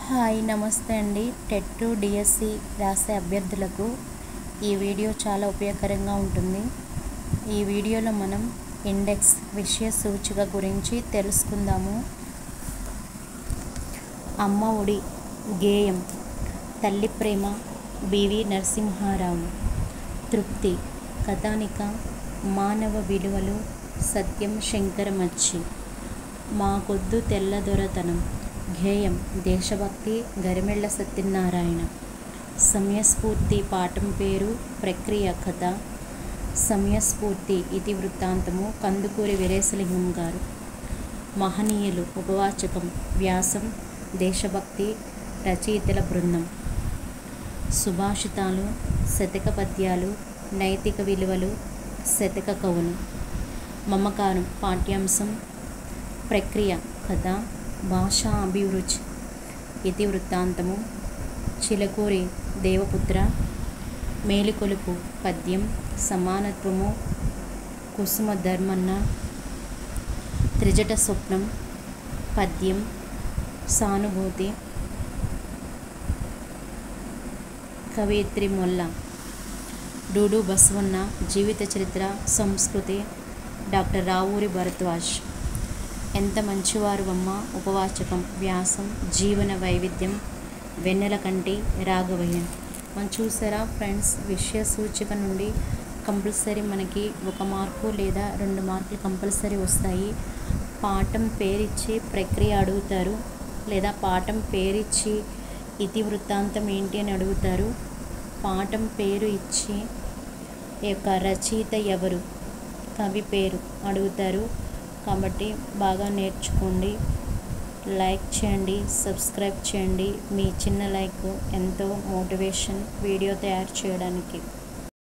Hi నమస్తే అండి. TET 2 DSC రాసే అభ్యర్థులకు ఈ వీడియో చాలా ఉపయోగకరంగా ఉంటుంది. ఈ వీడియోలో మనం ఇండెక్స్ విషయ సూచిక గురించి తెలుసుకుందాము. అమ్మ ఒడి గేయం తల్లి ప్రేమ బివి నరసింహారావు. తృప్తి కథానిక మానవ విలువలు సత్యం శంకరమచ్చి. మాకొద్దు తెల్లదొరతనం ధ్యేయం దేశభక్తి గరిమెళ్ళ సత్యనారాయణ. సమయస్ఫూర్తి పాఠం పేరు ప్రక్రియ కథ. సమయస్ఫూర్తి ఇతివృత్తాంతము కందుకూరి వీరేశలింగం గారు. మహనీయులు ఉపవాచకం వ్యాసం దేశభక్తి రచయితల బృందం. సుభాషితాలు శతక పద్యాలు నైతిక విలువలు శతక కవులు. మమకారం పాఠ్యాంశం ప్రక్రియ కథ భాషా అభిరుచి ఇతివృత్తాంతము చిలకూరి దేవపుత్ర. మేలుకొలుపు పద్యం సమానత్వము కుసుమ ధర్మన్న. త్రిజట స్వప్నం పద్యం సానుభూతి. కవయిత్రి మొల్ల. డూడు బసవన్న జీవిత చరిత్ర సంస్కృతి డాక్టర్ రావూరి భరద్వాజ్. ఎంత మంచివారు అమ్మ ఉపవాచకం వ్యాసం జీవన వైవిధ్యం వెన్నెల కంటి రాఘవయ్య. మనం చూసారా ఫ్రెండ్స్, విషయ సూచిక నుండి కంపల్సరీ మనకి 1 మార్కు లేదా 2 మార్కులు కంపల్సరీ వస్తాయి. పాఠం పేరిచ్చి ప్రక్రియ అడుగుతారు, లేదా పాఠం పేరిచ్చి ఇతివృత్తాంతం ఏంటి అని అడుగుతారు. పాఠం పేరు ఇచ్చి యొక్క రచయిత ఎవరు, కవి పేరు అడుగుతారు. కాబట్టి బాగా నేర్చుకోండి. లైక్ చేయండి, సబ్స్క్రైబ్ చేయండి. మీ చిన్న లైక్ ఎంతో మోటివేషన్ వీడియో తయారు చేయడానికి.